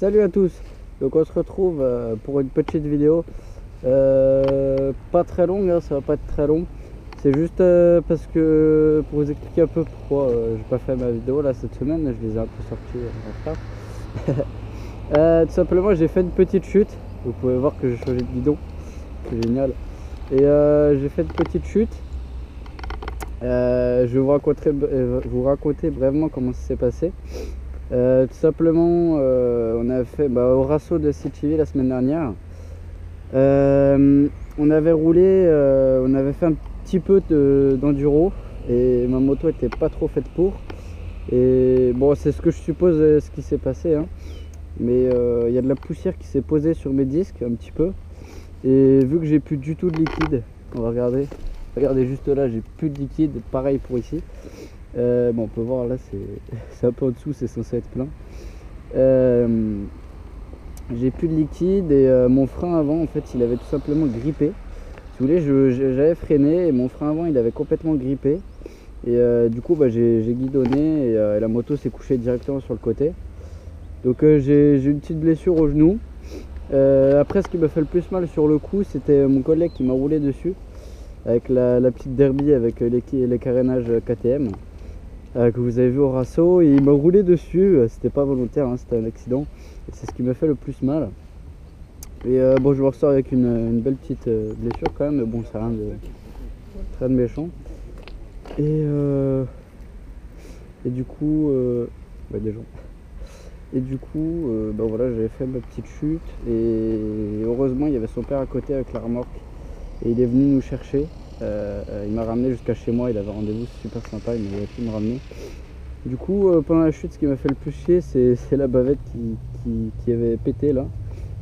Salut à tous. Donc on se retrouve pour une petite vidéo pas très longue, hein, ça va pas être très long. C'est juste parce que pour vous expliquer un peu pourquoi j'ai pas fait ma vidéo là cette semaine, je les ai un peu sortis en retard. Tout simplement j'ai fait une petite chute. Vous pouvez voir que j'ai changé de guidon, c'est génial. Et j'ai fait une petite chute. Je vais vous raconter brièvement comment ça s'est passé. Tout simplement, on a fait au Rasso de CTV la semaine dernière. On avait roulé, on avait fait un petit peu d'enduro et ma moto était pas trop faite pour. Et bon, c'est ce que je suppose ce qui s'est passé, hein. Mais il y a de la poussière qui s'est posée sur mes disques un petit peu. Et vu que j'ai plus du tout de liquide, on va regarder. Regardez juste là, j'ai plus de liquide, pareil pour ici. Bon, on peut voir là, c'est un peu en dessous, c'est censé être plein. J'ai plus de liquide et mon frein avant, en fait, il avait tout simplement grippé. Si vous voulez, j'avais freiné et mon frein avant, il avait complètement grippé. Et du coup, j'ai guidonné et la moto s'est couchée directement sur le côté. Donc j'ai une petite blessure au genou. Après, ce qui m'a fait le plus mal sur le coup, c'était mon collègue qui m'a roulé dessus avec la petite derby avec les carénages KTM. Que vous avez vu au Rasso, il m'a roulé dessus, c'était pas volontaire, hein, c'était un accident et c'est ce qui m'a fait le plus mal. Et bon, je me ressors avec une belle petite blessure quand même, mais bon, c'est rien de méchant. Et du coup des gens. Et du coup voilà, j'avais fait ma petite chute et heureusement il y avait son père à côté avec la remorque et il est venu nous chercher. Il m'a ramené jusqu'à chez moi, il avait rendez-vous, c'est super sympa, il m'a pu me ramener. Du coup, pendant la chute, ce qui m'a fait le plus chier, c'est la bavette qui avait pété là.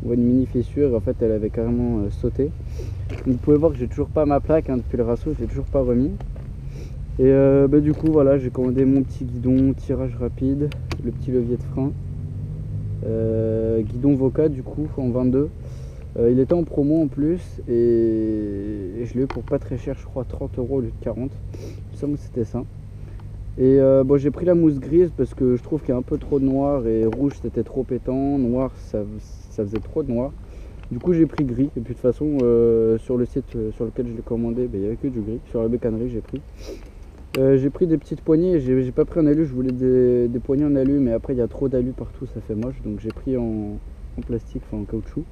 On voit une mini fissure, en fait elle avait carrément sauté. Donc, vous pouvez voir que j'ai toujours pas ma plaque, hein, depuis le Rasso, je l'ai toujours pas remis. Et du coup voilà, j'ai commandé mon petit guidon, tirage rapide, le petit levier de frein. Guidon Voca du coup en 22. Il était en promo en plus et je l'ai eu pour pas très cher, je crois 30 € au lieu de 40. Il me semble que c'était ça. Et j'ai pris la mousse grise parce que je trouve qu'il y a un peu trop de noir et rouge c'était trop pétant, noir ça faisait trop de noir. Du coup j'ai pris gris et puis de toute façon sur le site sur lequel je l'ai commandé, il n'y avait que du gris. Sur la bécannerie j'ai pris des petites poignées, j'ai pas pris en alu, je voulais des poignées en alu mais après il y a trop d'alu partout, ça fait moche, donc j'ai pris en plastique, enfin en caoutchouc.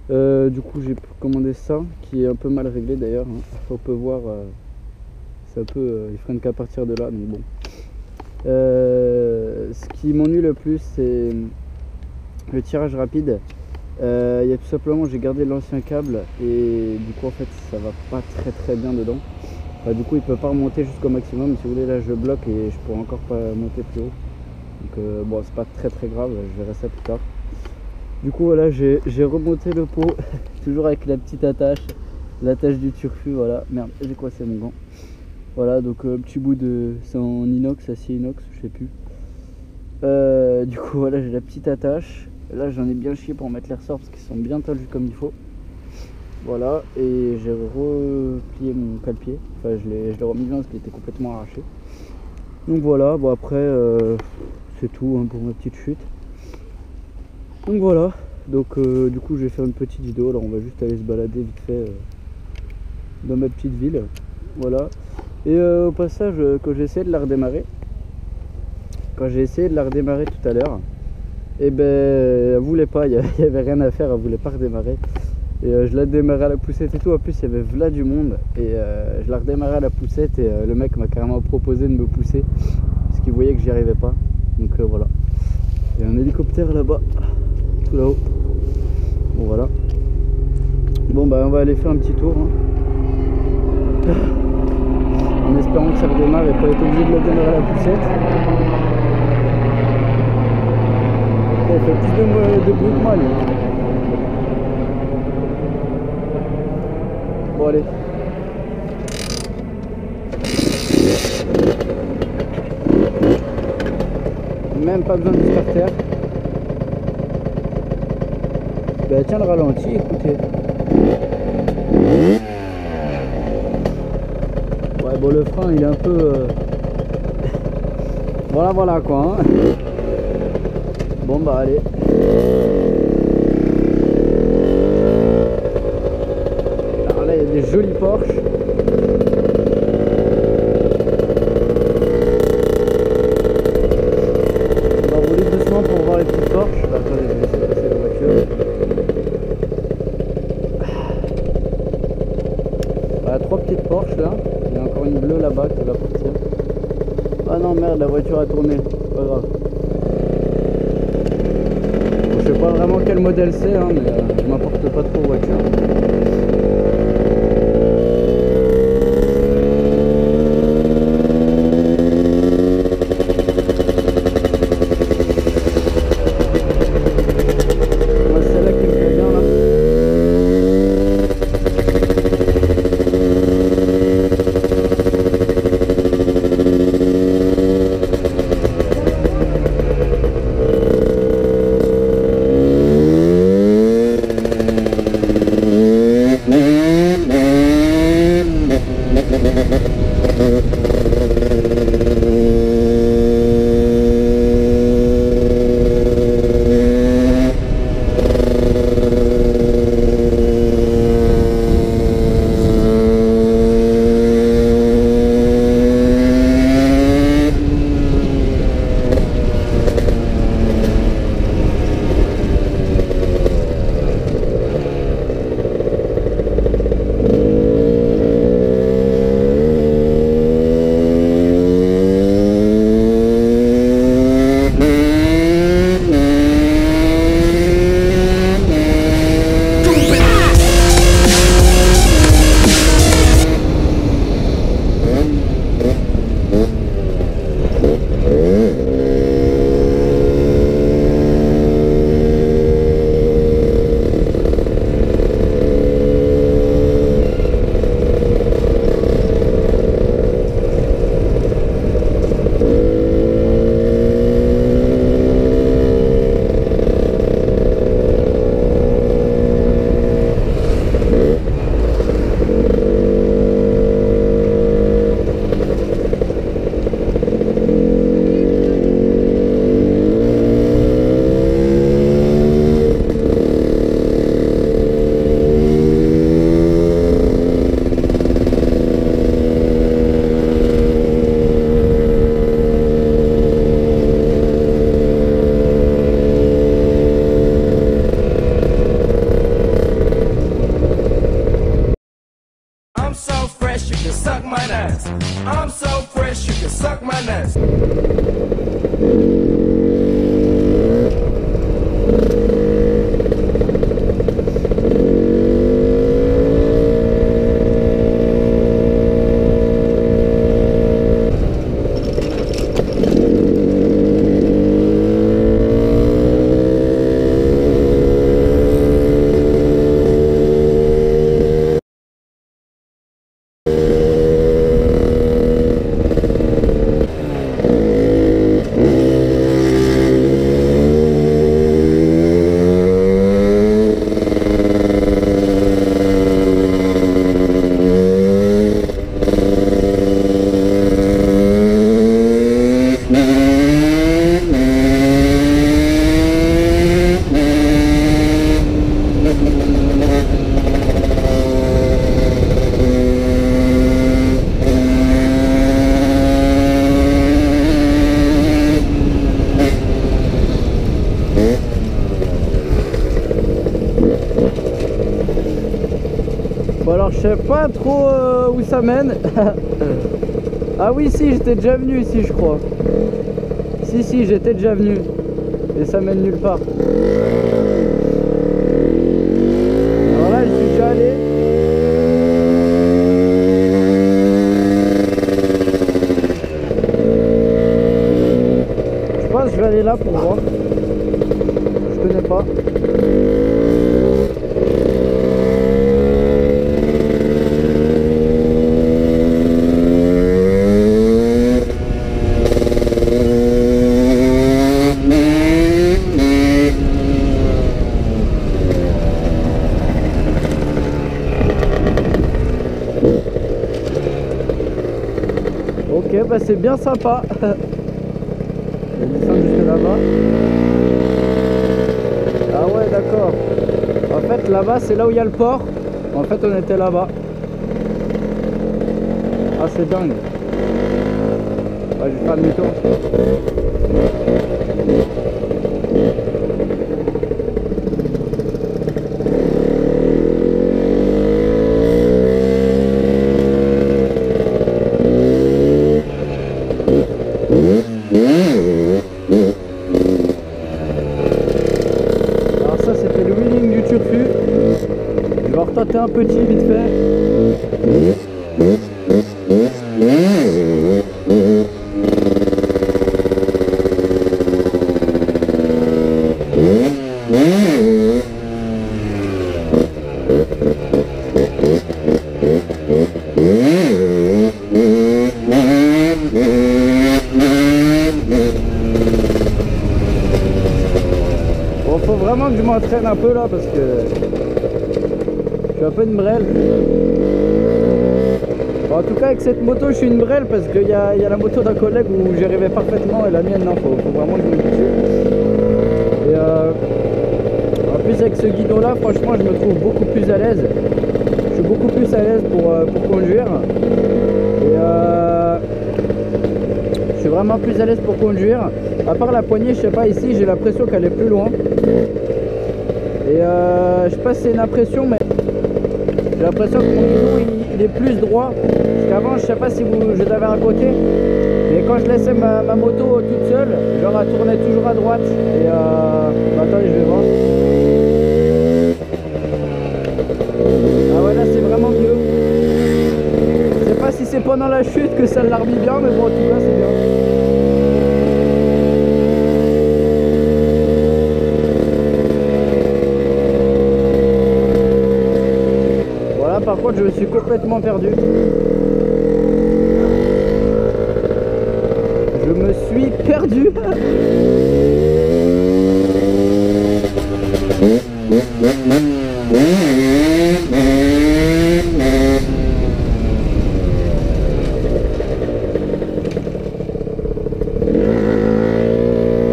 Du coup j'ai commandé ça qui est un peu mal réglé d'ailleurs, hein. On peut voir c'est un peu il freine qu'à partir de là, donc bon. Ce qui m'ennuie le plus c'est le tirage rapide. Il y a tout simplement, j'ai gardé l'ancien câble et du coup en fait ça va pas très bien dedans. Du coup il peut pas remonter jusqu'au maximum, si vous voulez là je bloque et je pourrais encore pas monter plus haut. Donc bon, c'est pas très grave, je verrai ça plus tard. Du coup voilà, j'ai remonté le pot toujours avec la petite attache, l'attache du turfu, voilà. Merde, j'ai coincé mon gant. Voilà, donc petit bout de, c'est en inox, acier inox, je sais plus. Du coup voilà, j'ai la petite attache. Là j'en ai bien chié pour mettre les ressorts parce qu'ils sont bien tendus comme il faut. Voilà, et j'ai replié mon cale-pied, enfin je l'ai remis bien parce qu'il était complètement arraché. Donc voilà, bon après c'est tout, hein, pour ma petite chute. Donc voilà, donc du coup je vais faire une petite vidéo, alors on va juste aller se balader vite fait dans ma petite ville. Voilà, et au passage quand j'ai essayé de la redémarrer, tout à l'heure, et elle voulait pas, il y avait rien à faire, elle voulait pas redémarrer. Et je la démarrais à la poussette et tout, en plus il y avait v'là du monde et je la redémarrais à la poussette et le mec m'a carrément proposé de me pousser parce qu'il voyait que j'y arrivais pas. Donc voilà, il y a un hélicoptère là-bas, tout là-haut. Bon voilà, bon on va aller faire un petit tour, hein. En espérant que ça redémarre et pas être obligé de la démarrer à la poussette. Il fait plus de bruit que moi lui. Bon allez. Même pas besoin de starter. Tiens le ralenti, écoutez. Ouais bon, le frein il est un peu voilà quoi, hein. Bon bah allez. Alors là il y a des jolis Porsche. On va rouler doucement pour voir les petites Porsche. Bah, attendez, je vais laisser passer la voiture. Voilà, 3 petites Porsche là. Il y a encore une bleue là-bas qui va partir. Ah non merde, la voiture a tourné. C'est pas grave. Bon, je sais pas vraiment quel modèle c'est, hein, mais je m'apporte pas trop aux voitures. I'm so fresh, you can suck my nuts. Bon alors je sais pas trop où ça mène. Ah oui si, j'étais déjà venu ici je crois. Si j'étais déjà venu. Et ça mène nulle part. Alors là je suis déjà allé. Je pense que je vais aller là pour voir. Je connais pas. Ok, bah c'est bien sympa. Je vais descendre jusque là-bas. là-bas, c'est là où il y a le port. En fait, on était là-bas. Ah, c'est dingue. Ouais, je vais faire demi-tour. Alors ça, c'était le wheeling du Turfu. Je vais retenter un petit vite fait. Bon, faut vraiment que je m'entraîne un peu là parce que je suis un peu une brêle. Bon, en tout cas, avec cette moto, je suis une brêle parce qu'il y a la moto d'un collègue où j'y arrivais parfaitement et la mienne, non, faut vraiment que je me dessus. Et en plus, avec ce guidon là, franchement, je me trouve beaucoup plus à l'aise. Je suis beaucoup plus à l'aise pour conduire. Et je suis vraiment plus à l'aise pour conduire. À part la poignée, je sais pas, ici, j'ai l'impression qu'elle est plus loin. Et je sais pas si c'est une impression, mais j'ai l'impression que mon guidon il est plus droit. Parce qu'avant, je sais pas si je l'avais raconté, mais quand je laissais ma moto toute seule, genre elle tournait toujours à droite. Et bah, attendez, je vais voir. Ah ouais, là c'est vraiment mieux. Je sais pas si c'est pendant la chute que ça l'a remis bien, mais bon, en tout cas, c'est bien. Par contre, je me suis complètement perdu. Je me suis perdu.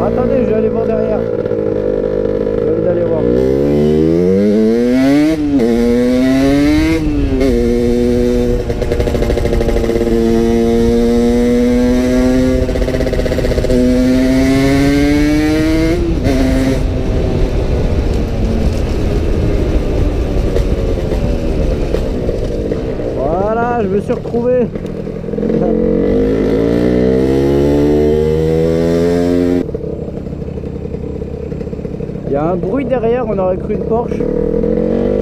Attendez, je vais aller voir derrière. J'ai envie d'aller voir. Voilà, je me suis retrouvé. Il y a un bruit derrière, on aurait cru une Porsche.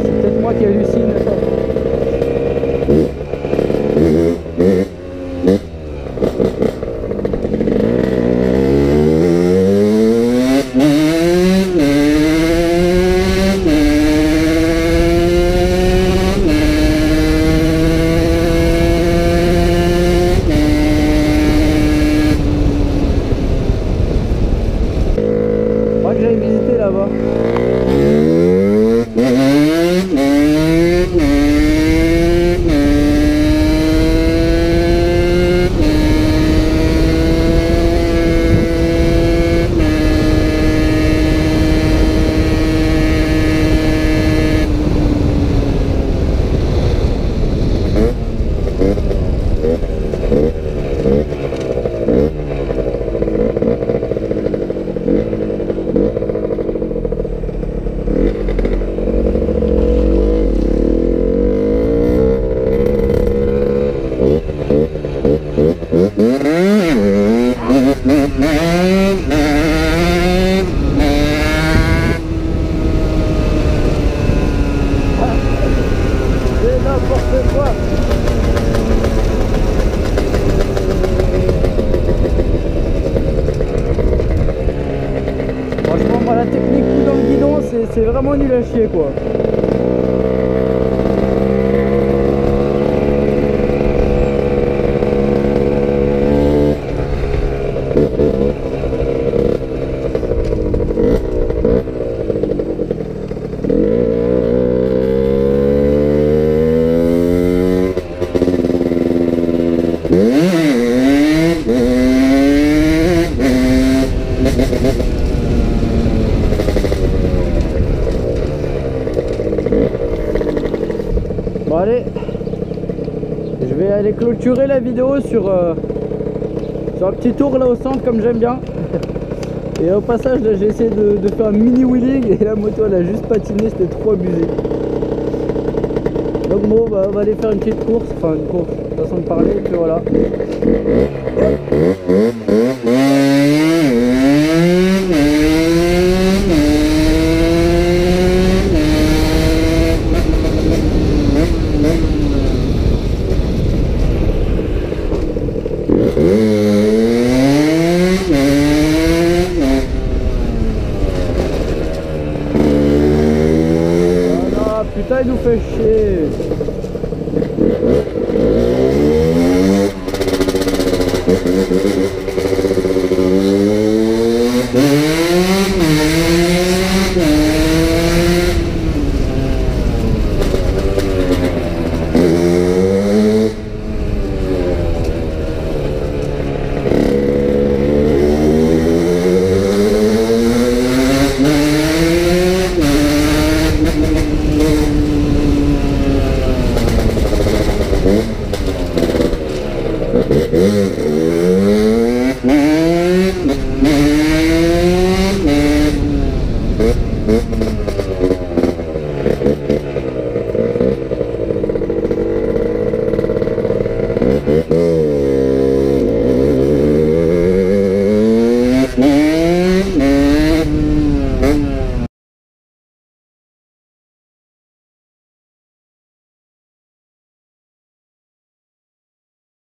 C'est peut-être moi qui hallucine. Je crois que j'allais visiter là-bas. C'est n'importe quoi. Franchement, moi, la technique coup dans le guidon, c'est vraiment nul à chier, quoi. j'allais clôturer la vidéo sur un petit tour là au centre comme j'aime bien. Et au passage là j'ai essayé de faire un mini wheeling et la moto elle a juste patiné, c'était trop abusé. Donc bon bah, on va aller faire une petite course, enfin une course, façon de parler, et puis voilà. Putain il nous fait chier.